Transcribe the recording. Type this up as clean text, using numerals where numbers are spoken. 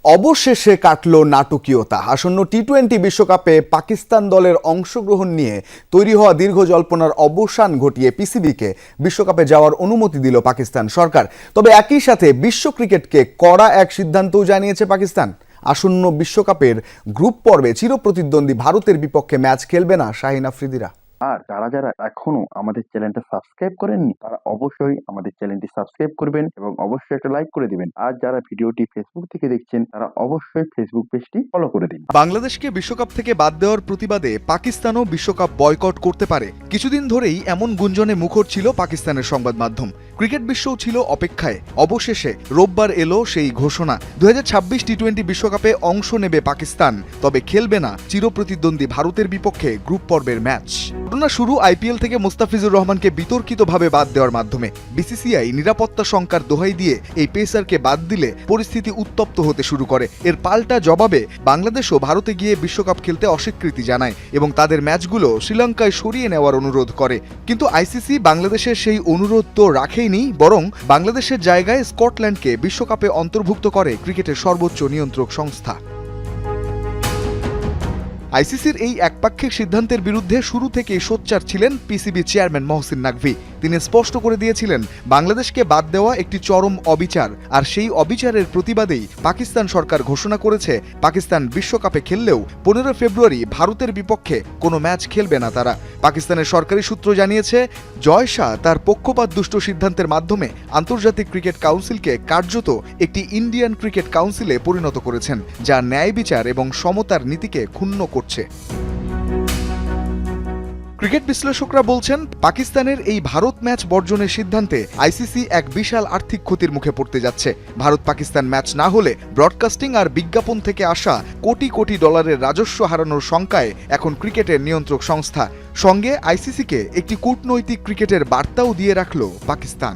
অবশেষে কাটল নাটকীয়তা। আসন্ন টি-20 বিশ্বকাপে পাকিস্তান দলের অংশগ্রহণ নিয়ে তৈরি হওয়া দীর্ঘ জল্পনার অবসান ঘটিয়ে পিসিবিকে বিশ্বকাপে যাওয়ার অনুমতি দিল পাকিস্তান সরকার। তবে একই সাথে বিশ্ব ক্রিকেটকে কড়া এক সিদ্ধান্তও জানিয়েছে পাকিস্তান। আসন্ন বিশ্বকাপের গ্রুপ পর্বে চিরপ্রতিদ্বন্দ্বী ভারতের বিপক্ষে ম্যাচ খেলবে না শাহিন আফ্রিদিরা। আর যারা এখনো আমাদের চ্যানেলটা সাবস্ক্রাইব করেননি তারা অবশ্যই আমাদের চ্যানেলটি সাবস্ক্রাইব করবেন এবং অবশ্যই একটা লাইক করে দিবেন। আর যারা ভিডিওটি ফেসবুক থেকে দেখছেন তারা অবশ্যই ফেসবুক পেজটি ফলো করে দিন। বাংলাদেশকে বিশ্বকাপ থেকে বাদ দেওয়ার প্রতিবাদে পাকিস্তানও বিশ্বকাপ বয়কট করতে পারে। কিছুদিন ধরেই এমন গুঞ্জনে মুখর ছিল পাকিস্তানের সংবাদ মাধ্যম। ক্রিকেট বিশ্বও ছিল অপেক্ষায়। অবশেষে রোববার এলো সেই ঘোষণা, 2026 টি-20 বিশ্বকাপে অংশ নেবে পাকিস্তান, তবে খেলবে না চিরপ্রতিদ্বন্দ্বী ভারতের বিপক্ষে গ্রুপ পর্বের ম্যাচ। ঘটনা শুরু আইপিএল থেকে মুস্তাফিজুর রহমানকে বিতর্কিতভাবে বাদ দেওয়ার মাধ্যমে। বিসিসিআই নিরাপত্তা শঙ্কার দোহাই দিয়ে এই পেসারকে বাদ দিলে পরিস্থিতি উত্তপ্ত হতে শুরু করে। এর পাল্টা জবাবে বাংলাদেশও ভারতে গিয়ে বিশ্বকাপ খেলতে অস্বীকৃতি জানায় এবং তাদের ম্যাচগুলো শ্রীলঙ্কায় সরিয়ে নেওয়ার অনুরোধ করে। কিন্তু আইসিসি বাংলাদেশের সেই অনুরোধ তো রাখেইনি, বরং বাংলাদেশের জায়গায় স্কটল্যান্ডকে বিশ্বকাপে অন্তর্ভুক্ত করে ক্রিকেটের সর্বোচ্চ নিয়ন্ত্রক সংস্থা। আইসিসির এই একপাক্ষিক সিদ্ধান্তের বিরুদ্ধে শুরু থেকেই সোচ্চার ছিলেন পিসিবি চেয়ারম্যান মহসিন নাকভি। তিনি স্পষ্ট করে দিয়েছিলেন, বাংলাদেশকে বাদ দেওয়া একটি চরম অবিচার, আর সেই অবিচারের প্রতিবাদেই পাকিস্তান সরকার ঘোষণা করেছে পাকিস্তান বিশ্বকাপে খেললেও 15 ফেব্রুয়ারি ভারতের বিপক্ষে কোনো ম্যাচ খেলবে না তারা। পাকিস্তানের সরকারি সূত্র জানিয়েছে, জয় শাহ তার পক্ষপাতদুষ্ট সিদ্ধান্তের মাধ্যমে আন্তর্জাতিক ক্রিকেট কাউন্সিলকে কার্যত একটি ইন্ডিয়ান ক্রিকেট কাউন্সিলে পরিণত করেছেন, যা ন্যায় বিচার এবং সমতার নীতিকে ক্ষুণ্ণ করছে। ক্রিকেট বিশ্লেষকরা বলছেন, পাকিস্তানের এই ভারত ম্যাচ বর্জনের সিদ্ধান্তে আইসিসি এক বিশাল আর্থিক ক্ষতির মুখে পড়তে যাচ্ছে। ভারত পাকিস্তান ম্যাচ না হলে ব্রডকাস্টিং আর বিজ্ঞাপন থেকে আসা কোটি কোটি ডলারের রাজস্ব হারানোর শঙ্কায় এখন ক্রিকেটের নিয়ন্ত্রক সংস্থা। সঙ্গে আইসিসিকে একটি কূটনৈতিক ক্রিকেটের বার্তাও দিয়ে রাখল পাকিস্তান।